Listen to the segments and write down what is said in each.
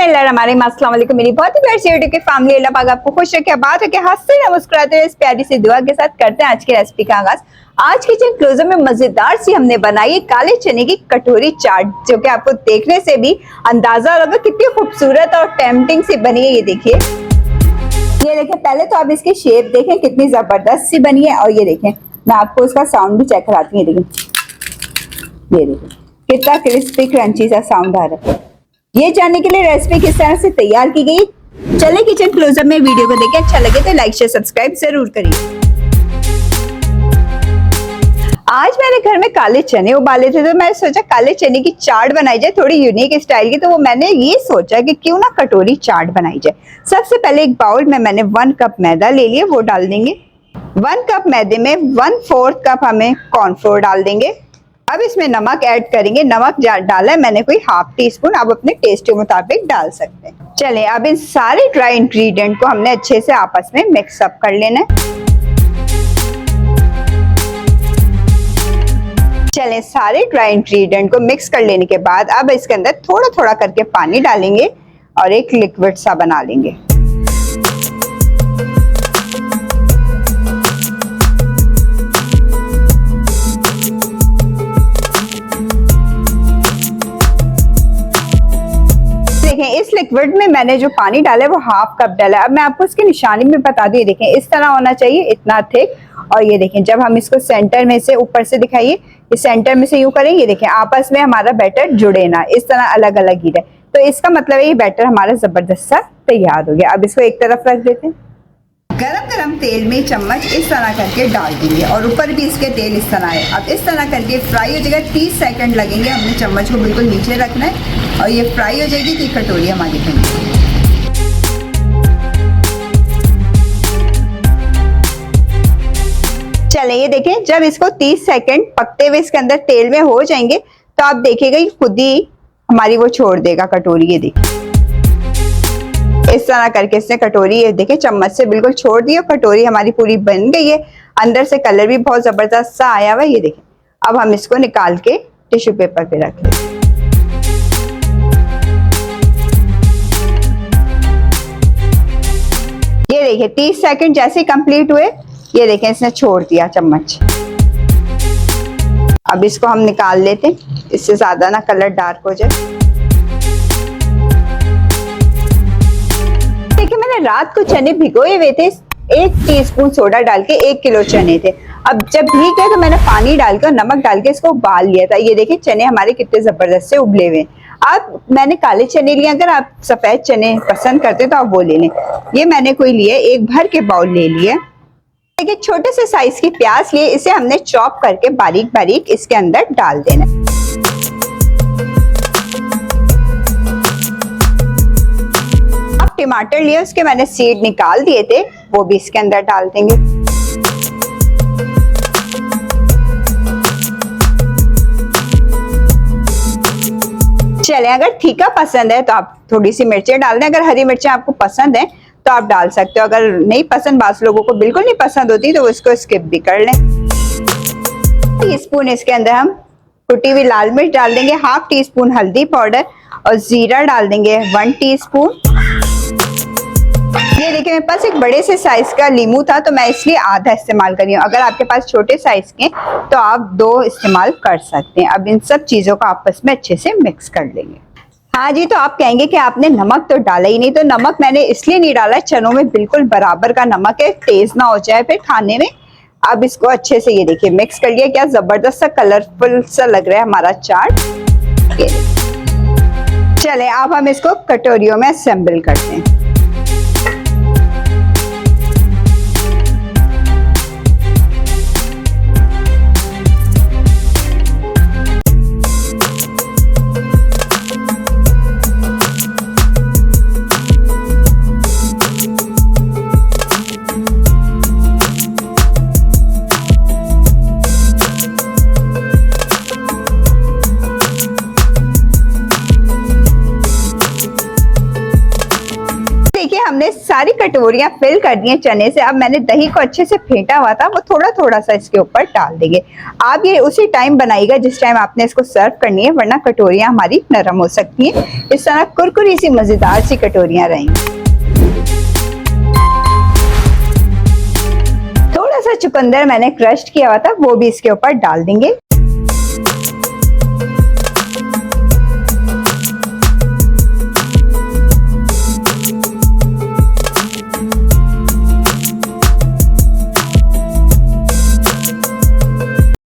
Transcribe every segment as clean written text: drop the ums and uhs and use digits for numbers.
बिस्मिल्लाहिर्रहमानिर्रहीम, अस्सलाम वालेकुम। मेरी बहुत ही प्यारी सी यूट्यूब की फैमिली, अल्लाह पाक आपको खुश रखे, बात रखे, हंसते रहे, मुस्कुराते रहे। इस प्यारी सी दुआ के साथ करते हैं आज की रेसिपी का आगाज। आज किचन क्लोजर में मजेदार सी हमने बनाई है काले चने की कटोरी चाट, जो कि आपको देखने से भी अंदाजा होगा कितनी खूबसूरत और टेम्पटिंग सी बनी है। ये देखिए, ये देखें, पहले तो आप इसकी शेप देखें कितनी जबरदस्त सी बनी है। और ये देखें, मैं आपको इसका साउंड भी चेक कराती हूँ। देखें, ये देखें कितना क्रिस्पी क्रंची सा साउंड आ रहा है। ये जानने के लिए रेसिपी किस तरह से तैयार की गई, चले किचन क्लोजअप में वीडियो को देखें। अच्छा लगे तो लाइक शेयर सब्सक्राइब जरूर करिए। आज मैंने घर में काले चने उबाले थे, तो मैंने सोचा काले चने की चाट बनाई जाए, थोड़ी यूनिक स्टाइल की। तो वो मैंने ये सोचा कि क्यों ना कटोरी चाट बनाई जाए। सबसे पहले एक बाउल में मैंने 1 कप मैदा ले लिया, वो डाल देंगे। 1 कप मैदे में 1/4 कप हमें कॉर्नफ्लोर डाल देंगे। अब इसमें नमक ऐड करेंगे। नमक डाला है मैंने कोई 1/2 टीस्पून, आप अपने टेस्ट के मुताबिक डाल सकते हैं। चलें, अब इन सारे ड्राई इंग्रेडिएंट को हमने अच्छे से आपस में मिक्स अप कर लेना है। चलें, सारे ड्राई इंग्रेडिएंट को मिक्स कर लेने के बाद अब इसके अंदर थोड़ा थोड़ा करके पानी डालेंगे और एक लिक्विड सा बना लेंगे। इस लिक्विड में मैंने जो पानी डाला है वो 1/2 कप डाला है। अब मैं आपको इसकी निशानी में बता दी। देखें, इस तरह होना चाहिए, इतना थिक। और ये देखें, जब हम इसको सेंटर में से ऊपर से दिखाइए, इस सेंटर में से यूं करें, ये देखें आपस में हमारा बैटर जुड़े ना, इस तरह अलग अलग ही रहे। तो इसका मतलब है ये बैटर हमारा जबरदस्त सा तैयार हो गया। अब इसको एक तरफ रख देते हैं। गरम गरम तेल में चम्मच इस तरह करके डाल देंगे और ऊपर भी इसके तेल इस तरह है। अब इस तरह करके फ्राई हो जाएगा। 30 सेकंड लगेंगे, हमने चम्मच को बिल्कुल नीचे रखना है और ये फ्राई हो जाएगी कि कटोरी हमारी बन जाएगी। चलें, ये देखें, जब इसको 30 सेकंड पकते हुए इसके अंदर तेल में हो जाएंगे तो आप देखिएगा ये खुद ही हमारी वो छोड़ देगा कटोरी। ये देखिए, इस तरह करके इसने कटोरी, ये देखें, चम्मच से बिल्कुल छोड़ दी और कटोरी हमारी पूरी बन गई है। अंदर से कलर भी बहुत जबरदस्त सा आया हुआ है। ये देखें, अब हम इसको निकाल के टिश्यू पेपर पे रख लें। ये देखिए, 30 सेकंड जैसे ही कंप्लीट हुए, ये देखें इसने छोड़ दिया चम्मच। अब इसको हम निकाल लेते हैं, इससे ज्यादा ना कलर डार्क हो जाए। देखिए, मैंने रात को चने भिगोए हुए थे, 1 टीस्पून सोडा डाल के, 1 किलो चने थे। अब जब भीग गए तो मैंने पानी डाल के और नमक डाल के इसको उबाल लिया था। ये देखिए, चने हमारे कितने जबरदस्त से उबले हुए। अब मैंने काले चने लिए, अगर आप सफेद चने पसंद करते तो आप वो ले लें। ये मैंने कोई लिए, एक भर के बाउल ले लिए। देखिए, छोटे से साइज की प्याज लिए, इसे हमने चॉप करके बारीक बारीक इसके अंदर डाल देना। अब टमाटर लिए, उसके मैंने सीड निकाल दिए थे, वो भी इसके अंदर डाल देंगे। चलें, अगर तीखा पसंद है तो आप थोड़ी सी मिर्चें डाल दें। अगर हरी मिर्चें आपको पसंद है तो आप डाल सकते हो। अगर नहीं पसंद, बास लोगों को बिल्कुल नहीं पसंद होती, तो इसको स्किप भी कर लें। टीस्पून इसके अंदर हम कुटी हुई लाल मिर्च डाल देंगे, 1/2 टीस्पून हल्दी पाउडर और जीरा डाल देंगे 1 टीस्पून। ये देखिए, मेरे पास एक बड़े से साइज का लीमू था तो मैं इसलिए आधा इस्तेमाल कर रही हूँ। अगर आपके पास छोटे साइज के तो आप 2 इस्तेमाल कर सकते हैं। अब इन सब चीजों को आपस में अच्छे से मिक्स कर लेंगे। हाँ जी, तो आप कहेंगे कि आपने नमक तो डाला ही नहीं। तो नमक मैंने इसलिए नहीं डाला, चनों में बिल्कुल बराबर का नमक है, तेज ना हो जाए फिर खाने में। अब इसको अच्छे से, ये देखिए, मिक्स कर लिया। क्या जबरदस्त सा कलरफुल सा लग रहा है हमारा चाट। चले, अब हम इसको कटोरियों में असेंबल करते हैं। सारी कटोरियां फिल कर दी हैं चने से। अब मैंने दही को अच्छे से फेंटा हुआ था, वो थोड़ा थोड़ा सा इसके ऊपर डाल देंगे। आप ये उसी टाइम बनाइएगा जिस टाइम आपने इसको सर्व करनी है, वरना कटोरियां हमारी नरम हो सकती हैं। इस तरह कुरकुरी सी मजेदार सी कटोरियां रहेंगी। थोड़ा सा चुकंदर मैंने क्रश किया हुआ था, वो भी इसके ऊपर डाल देंगे।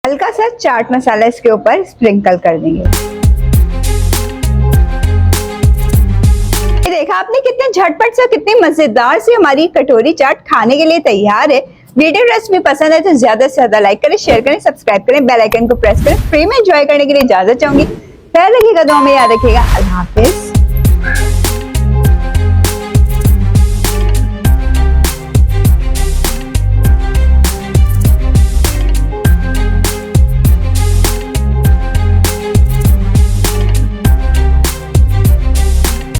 हल्का सा चाट मसाला इसके ऊपर स्प्रिंकल कर देंगे। देखा आपने कितने झटपट से, कितनी मजेदार सी हमारी कटोरी चाट खाने के लिए तैयार है। वीडियो रेसिपी पसंद है तो ज्यादा से ज्यादा लाइक करें, शेयर करें, सब्सक्राइब करें, बेल आइकन को प्रेस करें। फ्री में एंजॉय करने के लिए इजाजत चाहूंगी। ख्याल रखिएगा, दुआ में याद रखिएगा। अल्लाह हाफिज।